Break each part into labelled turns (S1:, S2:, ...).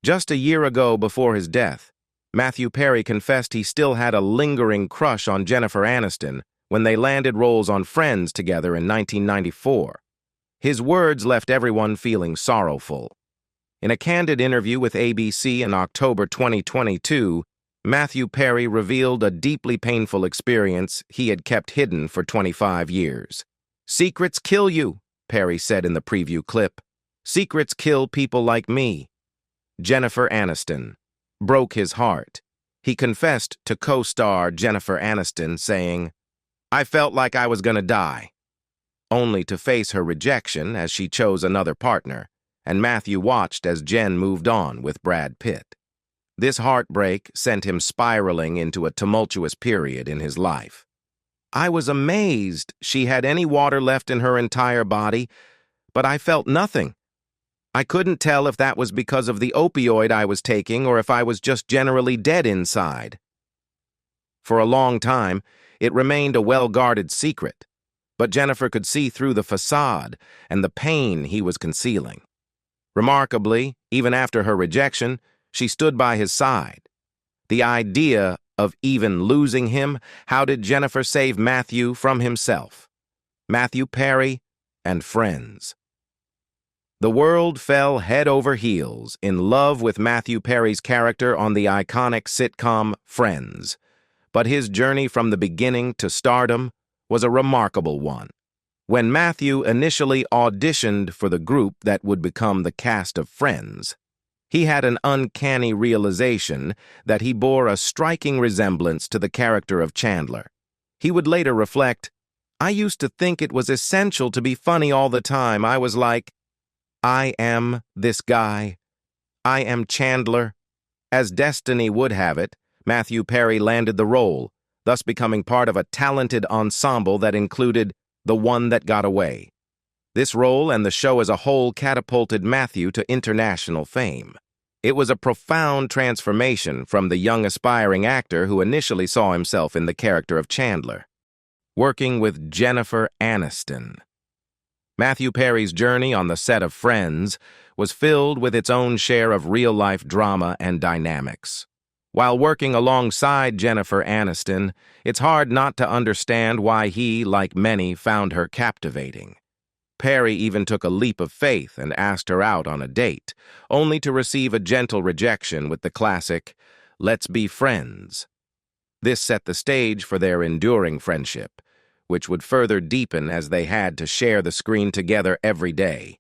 S1: Just a year ago before his death, Matthew Perry confessed he still had a lingering crush on Jeniffer Aniston when they landed roles on Friends together in 1994. His words left everyone feeling sorrowful. In a candid interview with ABC in October 2022, Matthew Perry revealed a deeply painful experience he had kept hidden for 25 years. "Secrets kill you," Perry said in the preview clip. "Secrets kill people like me." Jeniffer Aniston broke his heart. He confessed to co-star Jeniffer Aniston, saying, "I felt like I was gonna die," only to face her rejection as she chose another partner, and Matthew watched as Jen moved on with Brad Pitt. This heartbreak sent him spiraling into a tumultuous period in his life. "I was amazed she had any water left in her entire body, but I felt nothing. I couldn't tell if that was because of the opioid I was taking or if I was just generally dead inside." For a long time, it remained a well-guarded secret, but Jeniffer could see through the facade and the pain he was concealing. Remarkably, even after her rejection, she stood by his side. The idea of even losing him, how did Jeniffer save Matthew from himself? Matthew Perry and Friends. The world fell head over heels in love with Matthew Perry's character on the iconic sitcom Friends, but his journey from the beginning to stardom was a remarkable one. When Matthew initially auditioned for the group that would become the cast of Friends, he had an uncanny realization that he bore a striking resemblance to the character of Chandler. He would later reflect, "I used to think it was essential to be funny all the time. I was like, I am this guy. I am Chandler." As destiny would have it, Matthew Perry landed the role, thus becoming part of a talented ensemble that included The One That Got Away. This role and the show as a whole catapulted Matthew to international fame. It was a profound transformation from the young aspiring actor who initially saw himself in the character of Chandler. Working with Jeniffer Aniston. Matthew Perry's journey on the set of Friends was filled with its own share of real-life drama and dynamics. While working alongside Jeniffer Aniston, it's hard not to understand why he, like many, found her captivating. Perry even took a leap of faith and asked her out on a date, only to receive a gentle rejection with the classic, "Let's be friends." This set the stage for their enduring friendship, which would further deepen as they had to share the screen together every day.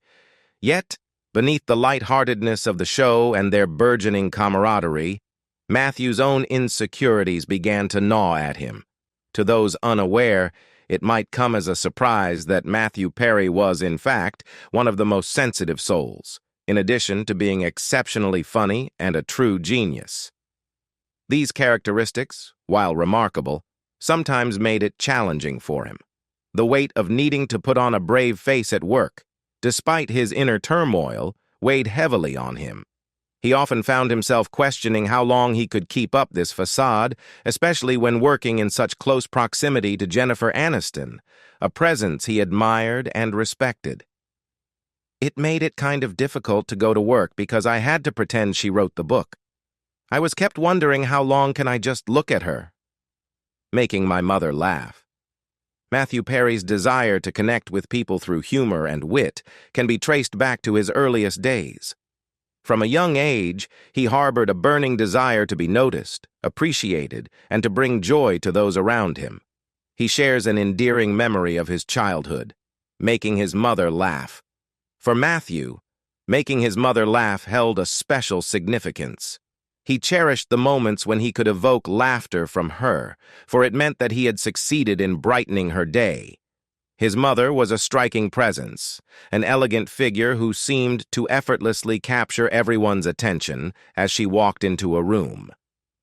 S1: Yet, beneath the lightheartedness of the show and their burgeoning camaraderie, Matthew's own insecurities began to gnaw at him. To those unaware, it might come as a surprise that Matthew Perry was, in fact, one of the most sensitive souls, in addition to being exceptionally funny and a true genius. These characteristics, while remarkable, sometimes made it challenging for him. The weight of needing to put on a brave face at work, despite his inner turmoil, weighed heavily on him. He often found himself questioning how long he could keep up this facade, especially when working in such close proximity to Jeniffer Aniston, a presence he admired and respected. "It made it kind of difficult to go to work because I had to pretend she wrote the book. I was kept wondering how long can I just look at her, making my mother laugh." Matthew Perry's desire to connect with people through humor and wit can be traced back to his earliest days. From a young age, he harbored a burning desire to be noticed, appreciated, and to bring joy to those around him. He shares an endearing memory of his childhood, making his mother laugh. For Matthew, making his mother laugh held a special significance. He cherished the moments when he could evoke laughter from her, for it meant that he had succeeded in brightening her day. His mother was a striking presence, an elegant figure who seemed to effortlessly capture everyone's attention as she walked into a room.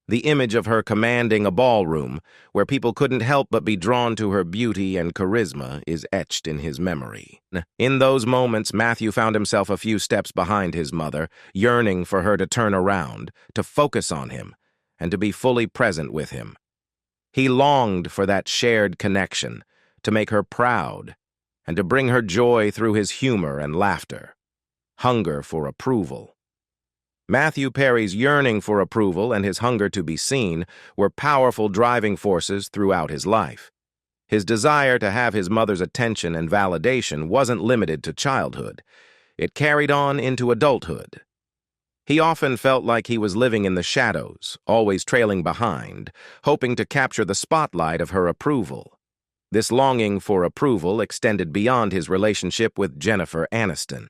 S1: The image of her commanding a ballroom, where people couldn't help but be drawn to her beauty and charisma, is etched in his memory. In those moments, Matthew found himself a few steps behind his mother, yearning for her to turn around, to focus on him, and to be fully present with him. He longed for that shared connection, to make her proud, and to bring her joy through his humor and laughter. Hunger for approval. Matthew Perry's yearning for approval and his hunger to be seen were powerful driving forces throughout his life. His desire to have his mother's attention and validation wasn't limited to childhood. It carried on into adulthood. He often felt like he was living in the shadows, always trailing behind, hoping to capture the spotlight of her approval. This longing for approval extended beyond his relationship with Jeniffer Aniston.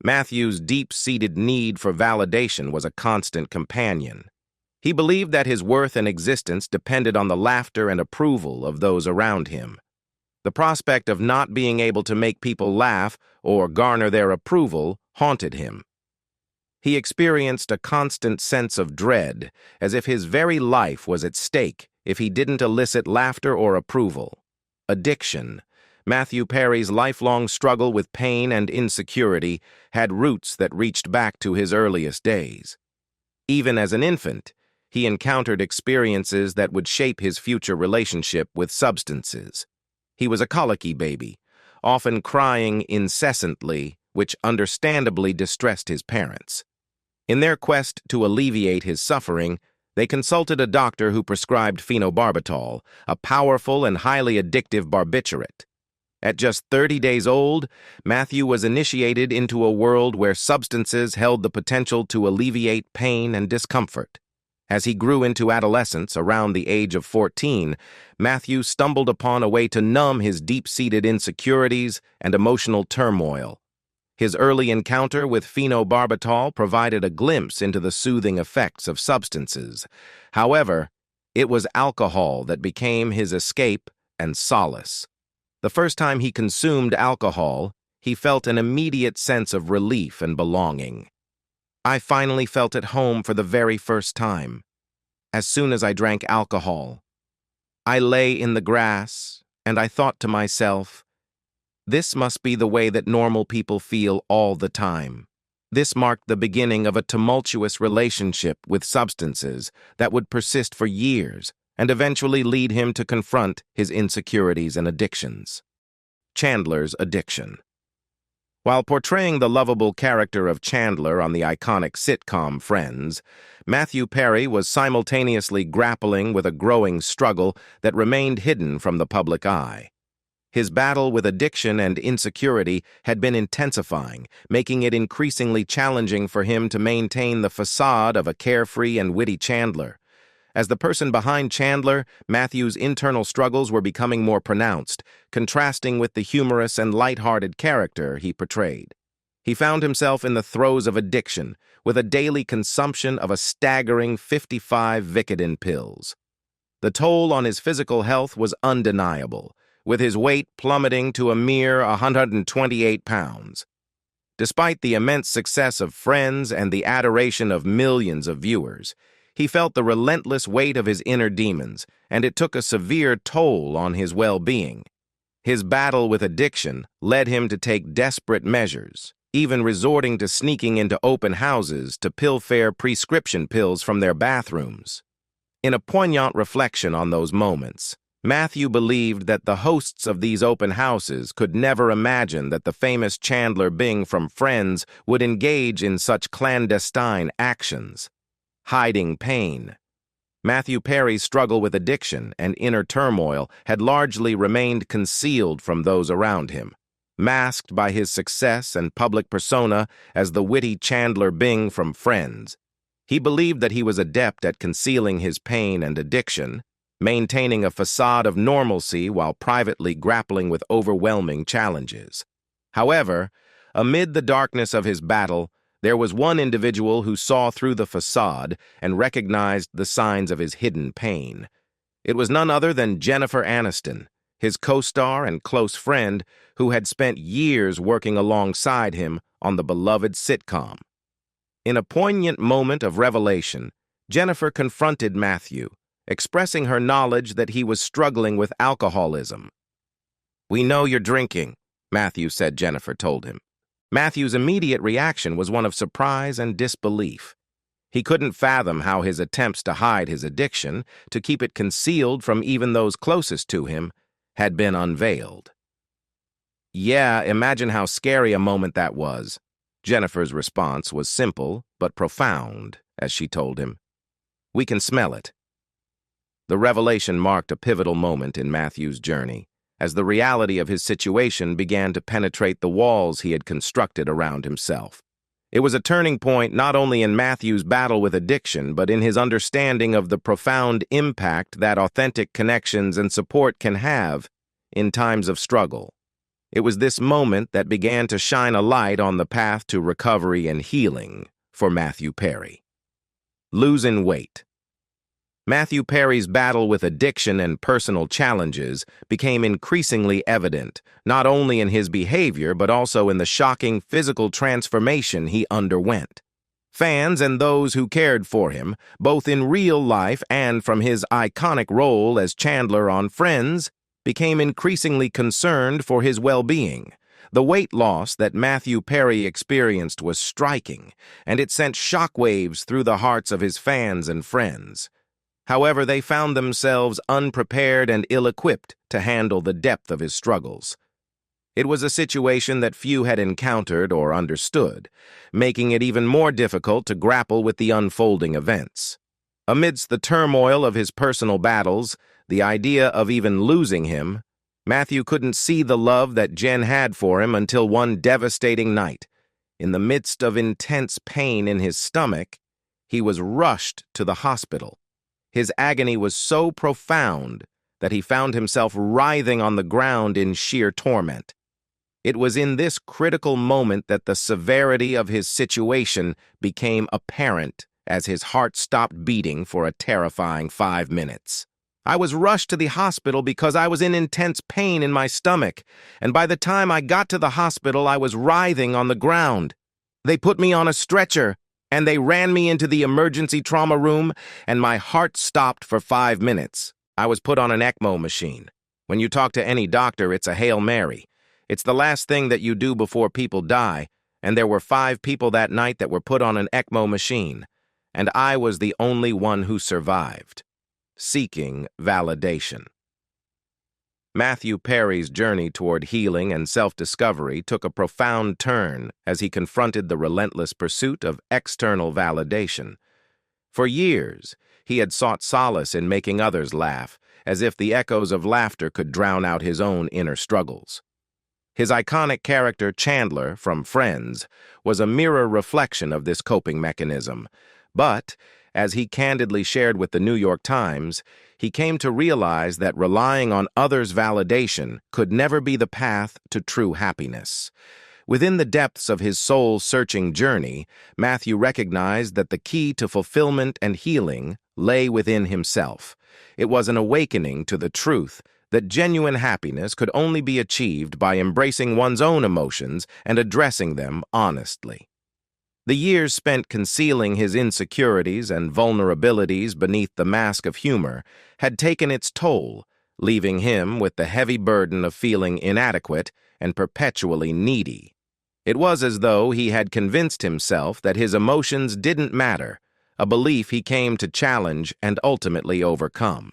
S1: Matthew's deep-seated need for validation was a constant companion. He believed that his worth and existence depended on the laughter and approval of those around him. The prospect of not being able to make people laugh or garner their approval haunted him. He experienced a constant sense of dread, as if his very life was at stake if he didn't elicit laughter or approval. Addiction, Matthew Perry's lifelong struggle with pain and insecurity, had roots that reached back to his earliest days. Even as an infant, he encountered experiences that would shape his future relationship with substances. He was a colicky baby, often crying incessantly, which understandably distressed his parents. In their quest to alleviate his suffering, they consulted a doctor who prescribed phenobarbital, a powerful and highly addictive barbiturate. At just 30 days old, Matthew was initiated into a world where substances held the potential to alleviate pain and discomfort. As he grew into adolescence around the age of 14, Matthew stumbled upon a way to numb his deep-seated insecurities and emotional turmoil. His early encounter with phenobarbital provided a glimpse into the soothing effects of substances. However, it was alcohol that became his escape and solace. The first time he consumed alcohol, he felt an immediate sense of relief and belonging. I finally felt at home for the very first time. As soon as I drank alcohol, I lay in the grass, and I thought to myself, this must be the way that normal people feel all the time. This marked the beginning of a tumultuous relationship with substances that would persist for years and eventually lead him to confront his insecurities and addictions. Chandler's addiction. While portraying the lovable character of Chandler on the iconic sitcom Friends, Matthew Perry was simultaneously grappling with a growing struggle that remained hidden from the public eye. His battle with addiction and insecurity had been intensifying, making it increasingly challenging for him to maintain the facade of a carefree and witty Chandler. As the person behind Chandler, Matthew's internal struggles were becoming more pronounced, contrasting with the humorous and light-hearted character he portrayed. He found himself in the throes of addiction, with a daily consumption of a staggering 55 Vicodin pills. The toll on his physical health was undeniable, with his weight plummeting to a mere 128 pounds. Despite the immense success of Friends and the adoration of millions of viewers, he felt the relentless weight of his inner demons, and it took a severe toll on his well-being. His battle with addiction led him to take desperate measures, even resorting to sneaking into open houses to pilfer prescription pills from their bathrooms. In a poignant reflection on those moments, Matthew believed that the hosts of these open houses could never imagine that the famous Chandler Bing from Friends would engage in such clandestine actions. Hiding pain. Matthew Perry's struggle with addiction and inner turmoil had largely remained concealed from those around him. Masked by his success and public persona as the witty Chandler Bing from Friends, he believed that he was adept at concealing his pain and addiction, maintaining a facade of normalcy while privately grappling with overwhelming challenges. However, amid the darkness of his battle, there was one individual who saw through the facade and recognized the signs of his hidden pain. It was none other than Jeniffer Aniston, his co-star and close friend who had spent years working alongside him on the beloved sitcom. In a poignant moment of revelation, Jeniffer confronted Matthew, expressing her knowledge that he was struggling with alcoholism. "We know you're drinking," Matthew said Jeniffer told him. Matthew's immediate reaction was one of surprise and disbelief. He couldn't fathom how his attempts to hide his addiction, to keep it concealed from even those closest to him, had been unveiled. "Yeah, imagine how scary a moment that was." Jennifer's response was simple, but profound, as she told him. We can smell it. The revelation marked a pivotal moment in Matthew's journey, as the reality of his situation began to penetrate the walls he had constructed around himself. It was a turning point not only in Matthew's battle with addiction, but in his understanding of the profound impact that authentic connections and support can have in times of struggle. It was this moment that began to shine a light on the path to recovery and healing for Matthew Perry. Losing weight. Matthew Perry's battle with addiction and personal challenges became increasingly evident, not only in his behavior but also in the shocking physical transformation he underwent. Fans and those who cared for him, both in real life and from his iconic role as Chandler on Friends, became increasingly concerned for his well-being. The weight loss that Matthew Perry experienced was striking, and it sent shockwaves through the hearts of his fans and friends. However, they found themselves unprepared and ill-equipped to handle the depth of his struggles. It was a situation that few had encountered or understood, making it even more difficult to grapple with the unfolding events. Amidst the turmoil of his personal battles, the idea of even losing him, Matthew couldn't see the love that Jen had for him until one devastating night. In the midst of intense pain in his stomach, he was rushed to the hospital. His agony was so profound that he found himself writhing on the ground in sheer torment. It was in this critical moment that the severity of his situation became apparent as his heart stopped beating for a terrifying 5 minutes. I was rushed to the hospital because I was in intense pain in my stomach, and by the time I got to the hospital, I was writhing on the ground. They put me on a stretcher, and they ran me into the emergency trauma room, and my heart stopped for 5 minutes. I was put on an ECMO machine. When you talk to any doctor, it's a Hail Mary. It's the last thing that you do before people die, and there were 5 people that night that were put on an ECMO machine, and I was the only one who survived. Seeking validation. Matthew Perry's journey toward healing and self-discovery took a profound turn as he confronted the relentless pursuit of external validation. For years, he had sought solace in making others laugh, as if the echoes of laughter could drown out his own inner struggles. His iconic character Chandler from Friends was a mirror reflection of this coping mechanism, but, as he candidly shared with the New York Times, he came to realize that relying on others' validation could never be the path to true happiness. Within the depths of his soul-searching journey, Matthew recognized that the key to fulfillment and healing lay within himself. It was an awakening to the truth that genuine happiness could only be achieved by embracing one's own emotions and addressing them honestly. The years spent concealing his insecurities and vulnerabilities beneath the mask of humor had taken its toll, leaving him with the heavy burden of feeling inadequate and perpetually needy. It was as though he had convinced himself that his emotions didn't matter, a belief he came to challenge and ultimately overcome.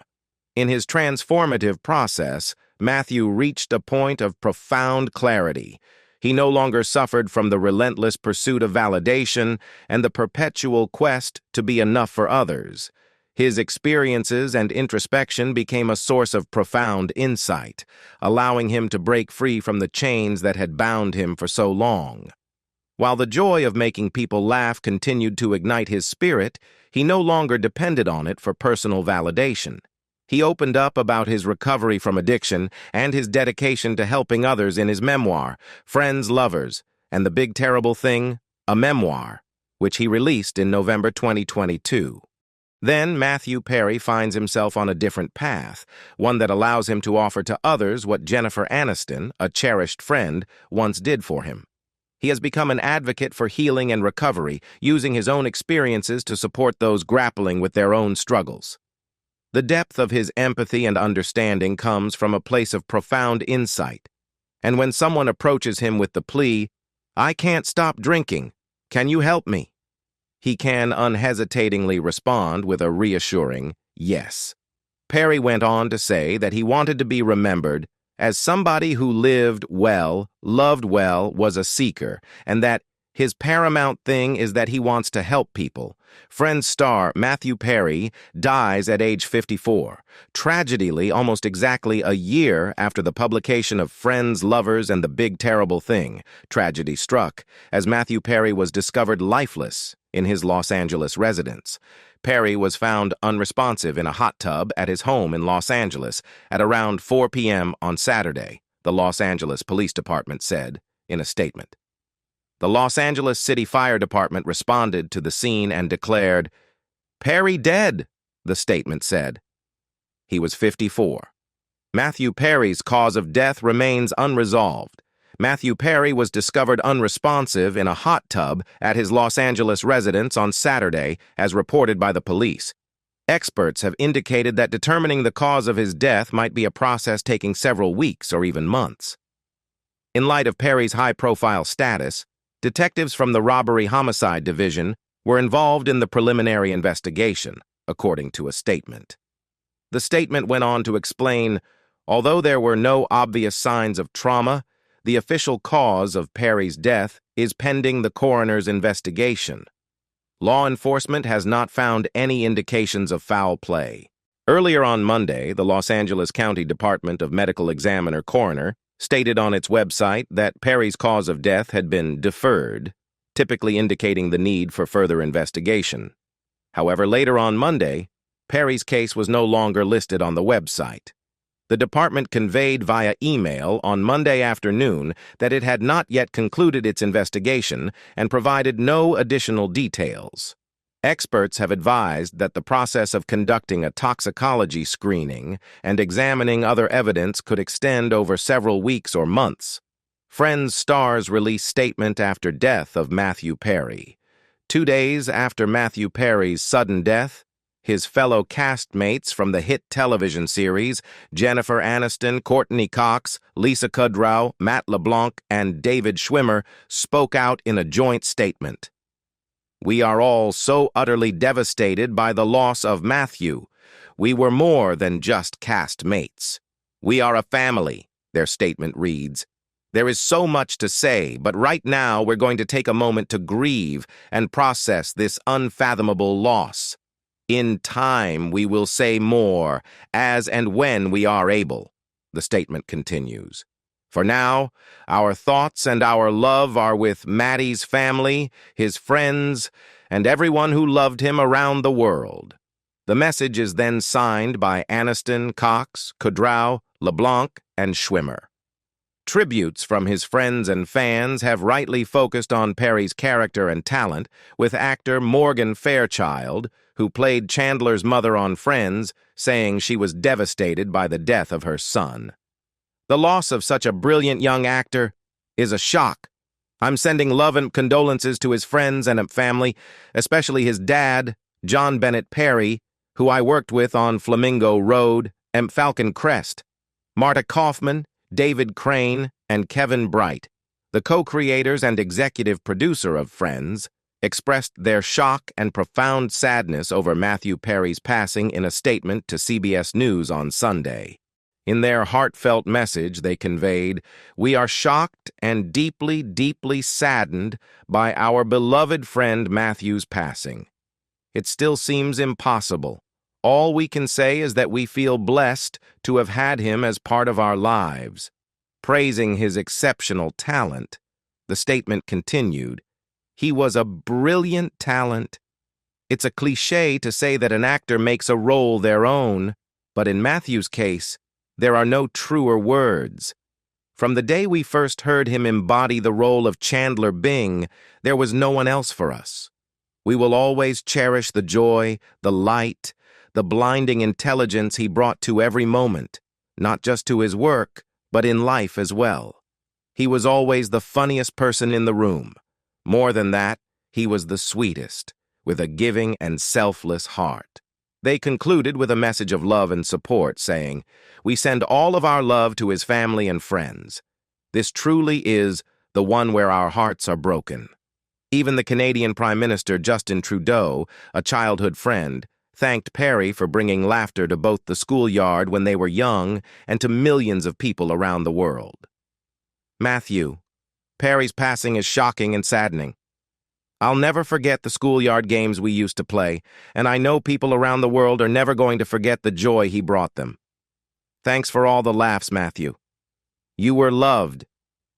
S1: In his transformative process, Matthew reached a point of profound clarity. He no longer suffered from the relentless pursuit of validation and the perpetual quest to be enough for others. His experiences and introspection became a source of profound insight, allowing him to break free from the chains that had bound him for so long. While the joy of making people laugh continued to ignite his spirit, he no longer depended on it for personal validation. He opened up about his recovery from addiction and his dedication to helping others in his memoir, Friends, Lovers, and the Big Terrible Thing, a Memoir, which he released in November 2022. Then Matthew Perry finds himself on a different path, one that allows him to offer to others what Jeniffer Aniston, a cherished friend, once did for him. He has become an advocate for healing and recovery, using his own experiences to support those grappling with their own struggles. The depth of his empathy and understanding comes from a place of profound insight, and when someone approaches him with the plea, "I can't stop drinking, can you help me?" he can unhesitatingly respond with a reassuring yes. Perry went on to say that he wanted to be remembered as somebody who lived well, loved well, was a seeker, and that His paramount thing is that he wants to help people. Friends star Matthew Perry dies at age 54, tragically almost exactly a year after the publication of Friends, Lovers, and the Big Terrible Thing. Tragedy struck as Matthew Perry was discovered lifeless in his Los Angeles residence. Perry was found unresponsive in a hot tub at his home in Los Angeles at around 4 p.m. on Saturday, the Los Angeles Police Department said in a statement. The Los Angeles City Fire Department responded to the scene and declared, "Perry dead," the statement said. He was 54. Matthew Perry's cause of death remains unresolved. Matthew Perry was discovered unresponsive in a hot tub at his Los Angeles residence on Saturday, as reported by the police. Experts have indicated that determining the cause of his death might be a process taking several weeks or even months. In light of Perry's high-profile status, detectives from the Robbery-Homicide Division were involved in the preliminary investigation, according to a statement. The statement went on to explain, although there were no obvious signs of trauma, the official cause of Perry's death is pending the coroner's investigation. Law enforcement has not found any indications of foul play. Earlier on Monday, the Los Angeles County Department of Medical Examiner Coroner stated on its website that Perry's cause of death had been deferred, typically indicating the need for further investigation. However, later on Monday, Perry's case was no longer listed on the website. The department conveyed via email on Monday afternoon that it had not yet concluded its investigation and provided no additional details. Experts have advised that the process of conducting a toxicology screening and examining other evidence could extend over several weeks or months. Friends stars released statement after death of Matthew Perry. 2 days after Matthew Perry's sudden death, his fellow castmates from the hit television series, Jeniffer Aniston, Courtney Cox, Lisa Kudrow, Matt LeBlanc, and David Schwimmer spoke out in a joint statement. "We are all so utterly devastated by the loss of Matthew. We were more than just castmates. We are a family," their statement reads. "There is so much to say, but right now we're going to take a moment to grieve and process this unfathomable loss. In time, we will say more, as and when we are able," the statement continues. "For now, our thoughts and our love are with Maddie's family, his friends, and everyone who loved him around the world." The message is then signed by Aniston, Cox, Kudrow, LeBlanc, and Schwimmer. Tributes from his friends and fans have rightly focused on Perry's character and talent, with actor Morgan Fairchild, who played Chandler's mother on Friends, saying she was devastated by the death of her son. "The loss of such a brilliant young actor is a shock. I'm sending love and condolences to his friends and family, especially his dad, John Bennett Perry, who I worked with on Flamingo Road and Falcon Crest, Marta Kaufman, David Crane, and Kevin Bright, the co-creators and executive producer of Friends, expressed their shock and profound sadness over Matthew Perry's passing in a statement to CBS News on Sunday. In their heartfelt message, they conveyed, "We are shocked and deeply, deeply saddened by our beloved friend Matthew's passing. It still seems impossible. All we can say is that we feel blessed to have had him as part of our lives." Praising his exceptional talent, the statement continued, "He was a brilliant talent. It's a cliché to say that an actor makes a role their own, but in Matthew's case, there are no truer words. From the day we first heard him embody the role of Chandler Bing, there was no one else for us. We will always cherish the joy, the light, the blinding intelligence he brought to every moment, not just to his work, but in life as well. He was always the funniest person in the room. More than that, he was the sweetest, with a giving and selfless heart." They concluded with a message of love and support, saying, "We send all of our love to his family and friends. This truly is the one where our hearts are broken." Even the Canadian Prime Minister Justin Trudeau, a childhood friend, thanked Perry for bringing laughter to both the schoolyard when they were young and to millions of people around the world. Matthew, Perry's passing is shocking and saddening. I'll never forget the schoolyard games we used to play, and I know people around the world are never going to forget the joy he brought them. Thanks for all the laughs, Matthew. You were loved,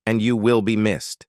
S1: and you will be missed.